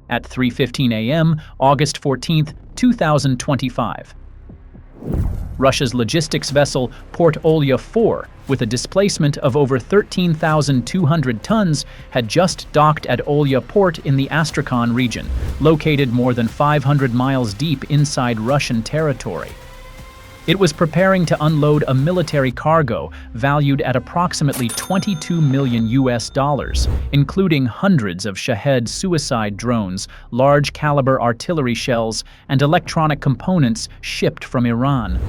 at 3:15 a.m., August 14, 2025. Russia's logistics vessel Port Olya-4, with a displacement of over 13,200 tons, had just docked at Olya Port in the Astrakhan region, located more than 500 miles deep inside Russian territory. It was preparing to unload a military cargo valued at approximately $22 million, including hundreds of Shahed suicide drones, large-caliber artillery shells, and electronic components shipped from Iran.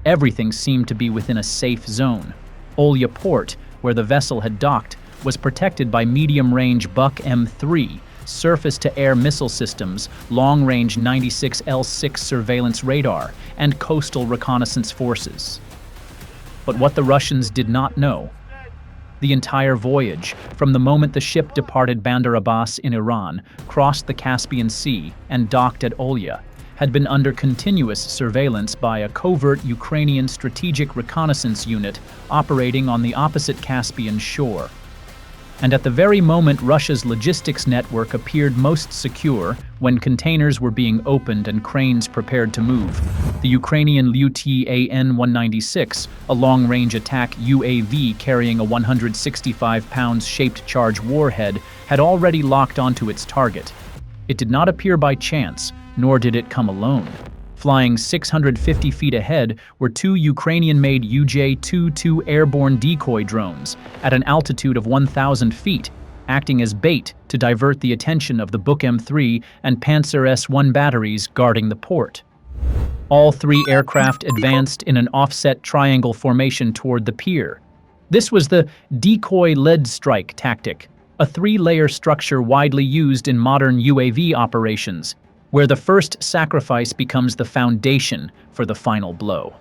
Everything seemed to be within a safe zone. Olya Port, where the vessel had docked, was protected by medium-range Buck M3, surface-to-air missile systems, long-range 96L6 surveillance radar, and coastal reconnaissance forces. But what the Russians did not know: the entire voyage, from the moment the ship departed Bandar Abbas in Iran, crossed the Caspian Sea, and docked at Olya, had been under continuous surveillance by a covert Ukrainian strategic reconnaissance unit operating on the opposite Caspian shore. And at the very moment Russia's logistics network appeared most secure, when containers were being opened and cranes prepared to move, the Ukrainian An-196, a long-range attack UAV carrying a 165-pound shaped charge warhead, had already locked onto its target. It did not appear by chance, nor did it come alone. Flying 650 feet ahead were two Ukrainian-made UJ-22 airborne decoy drones at an altitude of 1,000 feet, acting as bait to divert the attention of the Buk M3 and Panzer S-1 batteries guarding the port. All three aircraft advanced in an offset triangle formation toward the pier. This was the decoy lead strike tactic, a three-layer structure widely used in modern UAV operations, where the first sacrifice becomes the foundation for the final blow.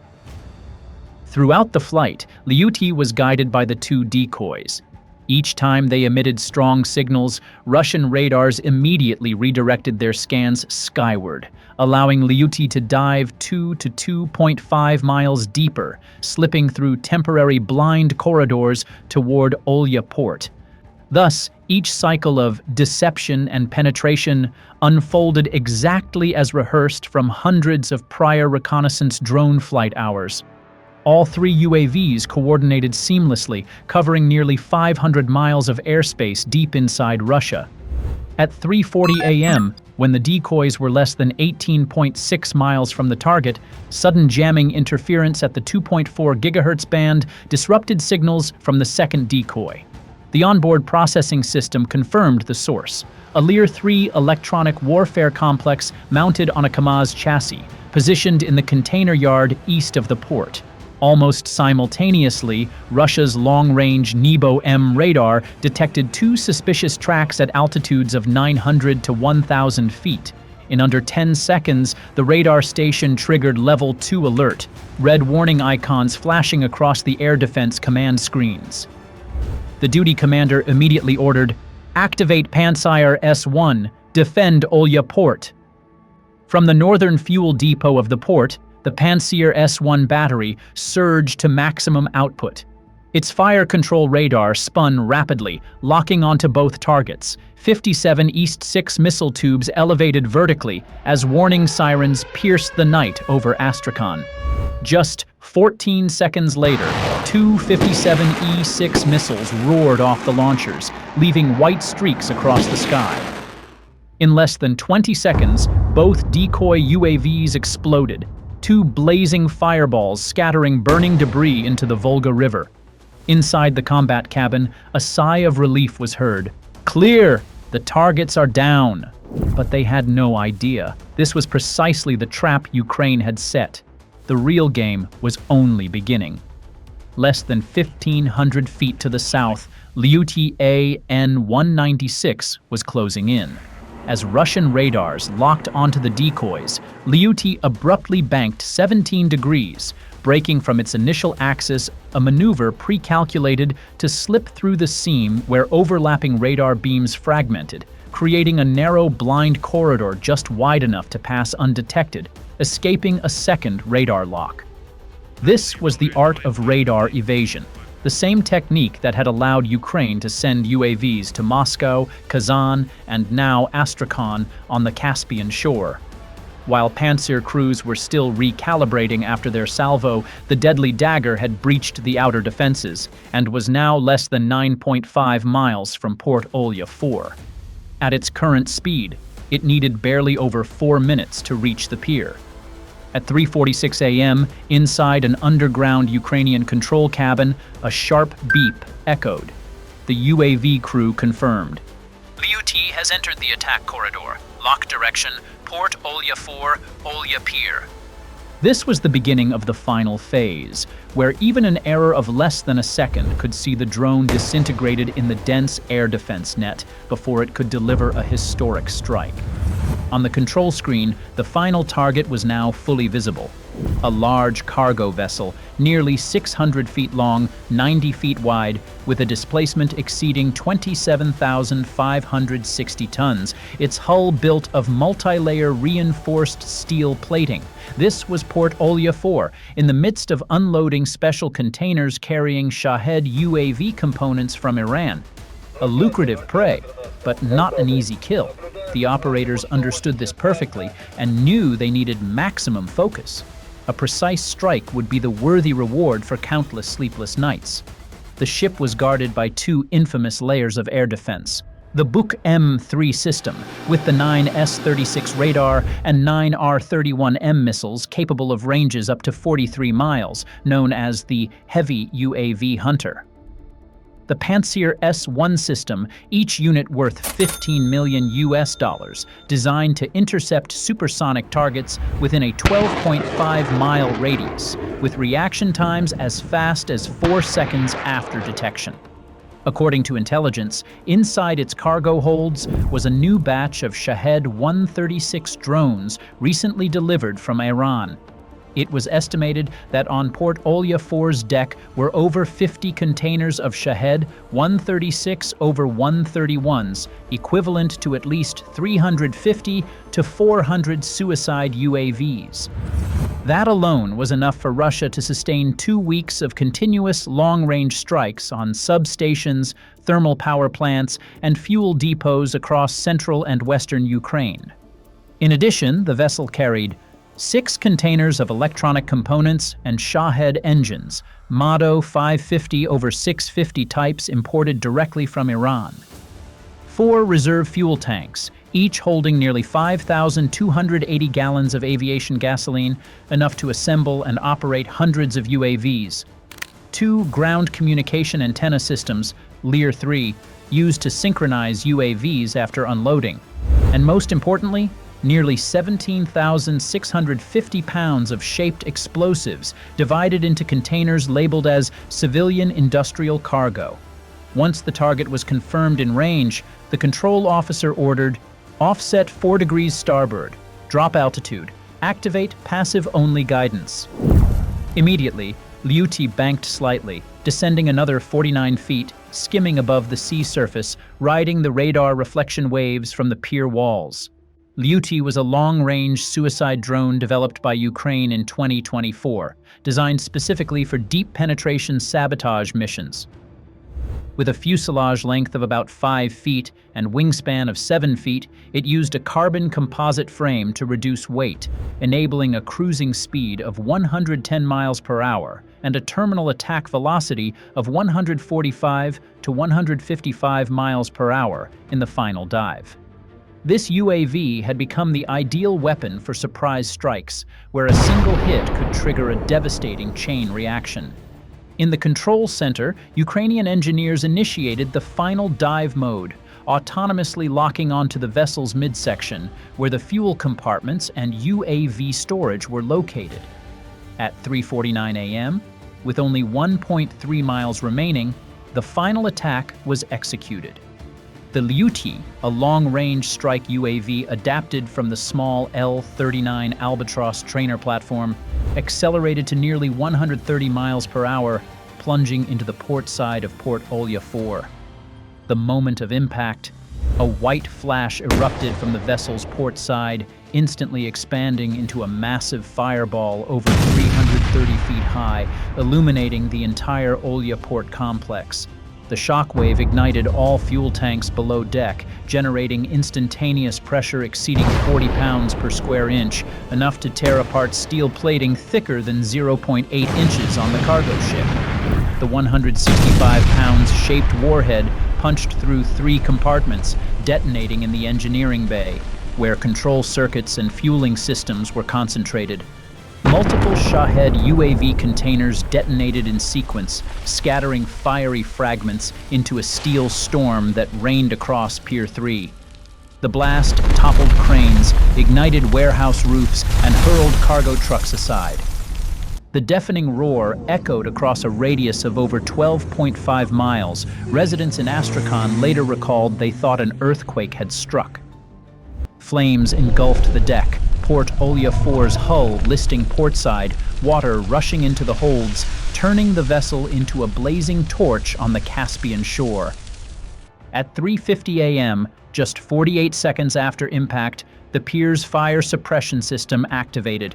Throughout the flight, Lyuty was guided by the two decoys. Each time they emitted strong signals, Russian radars immediately redirected their scans skyward, allowing Lyuty to dive 2 to 2.5 miles deeper, slipping through temporary blind corridors toward Olya Port. Thus, each cycle of deception and penetration unfolded exactly as rehearsed from hundreds of prior reconnaissance drone flight hours. All three UAVs coordinated seamlessly, covering nearly 500 miles of airspace deep inside Russia. At 3:40 a.m., when the decoys were less than 18.6 miles from the target, sudden jamming interference at the 2.4 GHz band disrupted signals from the second decoy. The onboard processing system confirmed the source: a Lear-3 electronic warfare complex mounted on a Kamaz chassis, positioned in the container yard east of the port. Almost simultaneously, Russia's long-range Nebo-M radar detected two suspicious tracks at altitudes of 900 to 1,000 feet. In under 10 seconds, the radar station triggered Level 2 alert, red warning icons flashing across the air defense command screens. The duty commander immediately ordered, "Activate Panzer S-1, defend Olya Port." From the northern fuel depot of the port, the Panzer S-1 battery surged to maximum output. Its fire control radar spun rapidly, locking onto both targets. 57 East 6 missile tubes elevated vertically as warning sirens pierced the night over Astrakhan. Just 14 seconds later, two 57E6 missiles roared off the launchers, leaving white streaks across the sky. In less than 20 seconds, both decoy UAVs exploded, two blazing fireballs scattering burning debris into the Volga River. Inside the combat cabin, a sigh of relief was heard. "Clear! The targets are down!" But they had no idea this was precisely the trap Ukraine had set. The real game was only beginning. Less than 1,500 feet to the south, Lyuty An-196 was closing in. As Russian radars locked onto the decoys, Lyuty abruptly banked 17 degrees, breaking from its initial axis, a maneuver pre-calculated to slip through the seam where overlapping radar beams fragmented, creating a narrow blind corridor just wide enough to pass undetected, escaping a second radar lock. This was the art of radar evasion, the same technique that had allowed Ukraine to send UAVs to Moscow, Kazan, and now Astrakhan on the Caspian shore. While Pantsir crews were still recalibrating after their salvo, the deadly dagger had breached the outer defenses and was now less than 9.5 miles from Port Olya-4. At its current speed, it needed barely over 4 minutes to reach the pier. At 3:46 a.m., inside an underground Ukrainian control cabin, a sharp beep echoed. The UAV crew confirmed. "Lyut has entered the attack corridor. Lock direction, Port Olya-4, Olya Pier." This was the beginning of the final phase, where even an error of less than a second could see the drone disintegrated in the dense air defense net before it could deliver a historic strike. On the control screen, the final target was now fully visible. A large cargo vessel, nearly 600 feet long, 90 feet wide, with a displacement exceeding 27,560 tons, its hull built of multi-layer reinforced steel plating. This was Port Olya-4, in the midst of unloading special containers carrying Shahed UAV components from Iran. A lucrative prey, but not an easy kill. The operators understood this perfectly and knew they needed maximum focus. A precise strike would be the worthy reward for countless sleepless nights. The ship was guarded by 2 infamous layers of air defense. The Buk M3 system, with the 9 S-36 radar and 9 R-31M missiles capable of ranges up to 43 miles, known as the Heavy UAV Hunter. The Pantsir S-1 system, each unit worth $15 million, designed to intercept supersonic targets within a 12.5-mile radius, with reaction times as fast as 4 seconds after detection. According to intelligence, inside its cargo holds was a new batch of Shahed 136 drones recently delivered from Iran. It was estimated that on Port Olya-4's deck were over 50 containers of Shahed 136 over 131s, equivalent to at least 350 to 400 suicide UAVs. That alone was enough for Russia to sustain 2 weeks of continuous long-range strikes on substations, thermal power plants, and fuel depots across central and western Ukraine. In addition, the vessel carried 6 containers of electronic components and Shahed engines, Mado 550 over 650 types imported directly from Iran. 4 reserve fuel tanks, each holding nearly 5,280 gallons of aviation gasoline, enough to assemble and operate hundreds of UAVs. 2 ground communication antenna systems, Lear 3, used to synchronize UAVs after unloading. And most importantly, nearly 17,650 pounds of shaped explosives divided into containers labeled as civilian industrial cargo. Once the target was confirmed in range, the control officer ordered, "Offset 4 degrees starboard, drop altitude, activate passive-only guidance." Immediately, Lyut banked slightly, descending another 49 feet, skimming above the sea surface, riding the radar reflection waves from the pier walls. Lyut was a long-range suicide drone developed by Ukraine in 2024, designed specifically for deep penetration sabotage missions. With a fuselage length of about 5 feet and wingspan of 7 feet, it used a carbon composite frame to reduce weight, enabling a cruising speed of 110 miles per hour and a terminal attack velocity of 145 to 155 miles per hour in the final dive. This UAV had become the ideal weapon for surprise strikes, where a single hit could trigger a devastating chain reaction. In the control center, Ukrainian engineers initiated the final dive mode, autonomously locking onto the vessel's midsection, where the fuel compartments and UAV storage were located. At 3:49 a.m., with only 1.3 miles remaining, the final attack was executed. The Lyut, a long-range strike UAV adapted from the small L-39 Albatross trainer platform, accelerated to nearly 130 miles per hour, plunging into the port side of Port Olya-4. The moment of impact, a white flash erupted from the vessel's port side, instantly expanding into a massive fireball over 300 130 feet high, illuminating the entire Olya Port complex. The shockwave ignited all fuel tanks below deck, generating instantaneous pressure exceeding 40 pounds per square inch, enough to tear apart steel plating thicker than 0.8 inches on the cargo ship. The 165-pound shaped warhead punched through 3 compartments, detonating in the engineering bay, where control circuits and fueling systems were concentrated. Multiple Shahed UAV containers detonated in sequence, scattering fiery fragments into a steel storm that rained across Pier 3. The blast toppled cranes, ignited warehouse roofs, and hurled cargo trucks aside. The deafening roar echoed across a radius of over 12.5 miles. Residents in Astrakhan later recalled they thought an earthquake had struck. Flames engulfed the deck, Port Olya-4's hull listing portside, water rushing into the holds, turning the vessel into a blazing torch on the Caspian shore. At 3:50 a.m., just 48 seconds after impact, the pier's fire suppression system activated.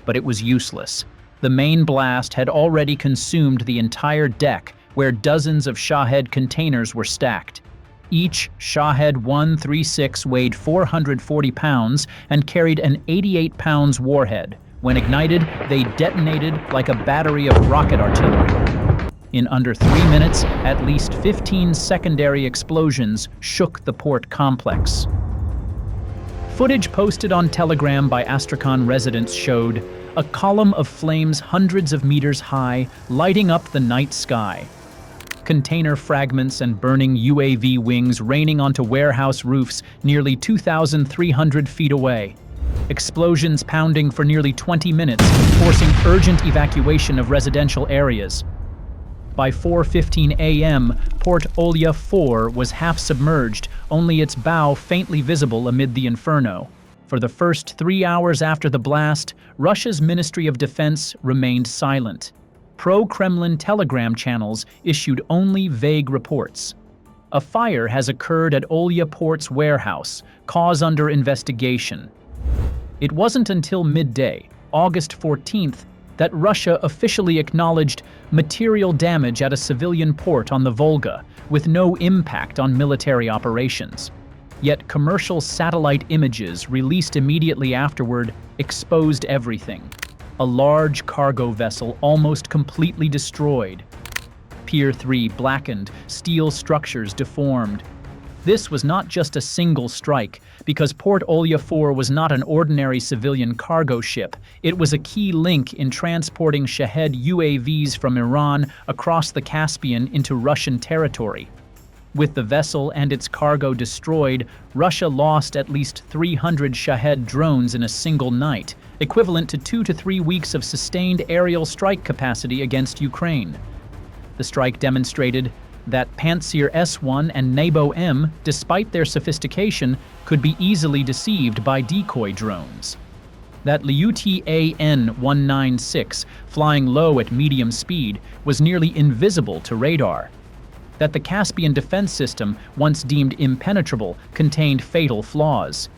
But it was useless. The main blast had already consumed the entire deck, where dozens of Shahed containers were stacked. Each Shahed 136 weighed 440 pounds and carried an 88 pounds warhead. When ignited, they detonated like a battery of rocket artillery. In under 3 minutes, at least 15 secondary explosions shook the port complex. Footage posted on Telegram by Astrakhan residents showed a column of flames hundreds of meters high, lighting up the night sky. Container fragments and burning UAV wings raining onto warehouse roofs nearly 2,300 feet away. Explosions pounding for nearly 20 minutes, forcing urgent evacuation of residential areas. By 4:15 a.m., Port Olya-4 was half submerged, only its bow faintly visible amid the inferno. For the first 3 hours after the blast, Russia's Ministry of Defense remained silent. Pro-Kremlin Telegram channels issued only vague reports. A fire has occurred at Olya Port's warehouse, cause under investigation. It wasn't until midday, August 14th, that Russia officially acknowledged material damage at a civilian port on the Volga, with no impact on military operations. Yet commercial satellite images released immediately afterward exposed everything. A large cargo vessel almost completely destroyed. Pier 3 blackened, steel structures deformed. This was not just a single strike, because Port Olya-4 was not an ordinary civilian cargo ship. It was a key link in transporting Shahed UAVs from Iran across the Caspian into Russian territory. With the vessel and its cargo destroyed, Russia lost at least 300 Shahed drones in a single night, equivalent to 2 to 3 weeks of sustained aerial strike capacity against Ukraine. The strike demonstrated that Pantsir S-1 and Nabo-M, despite their sophistication, could be easily deceived by decoy drones. That Lyuty-AN-196, flying low at medium speed, was nearly invisible to radar. That the Caspian defense system, once deemed impenetrable, contained fatal flaws.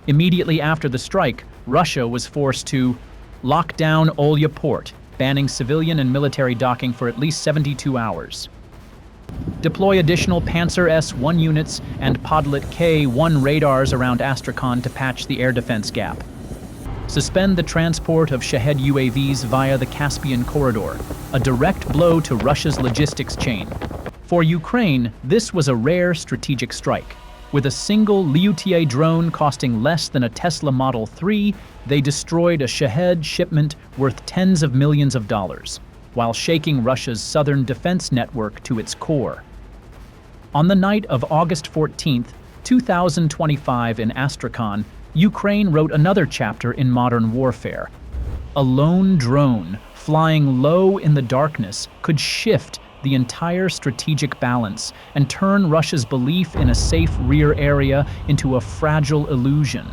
Immediately after the strike, Russia was forced to lock down Olya Port, banning civilian and military docking for at least 72 hours. Deploy additional Pantsir S-1 units and Podlet K-1 radars around Astrakhan to patch the air defense gap. Suspend the transport of Shahed UAVs via the Caspian corridor, a direct blow to Russia's logistics chain. For Ukraine, this was a rare strategic strike. With a single Lyuty drone costing less than a Tesla Model 3, they destroyed a Shahed shipment worth tens of millions of dollars, while shaking Russia's southern defense network to its core. On the night of August 14, 2025 in Astrakhan, Ukraine wrote another chapter in modern warfare. A lone drone, flying low in the darkness, could shift the entire strategic balance and turn Russia's belief in a safe rear area into a fragile illusion.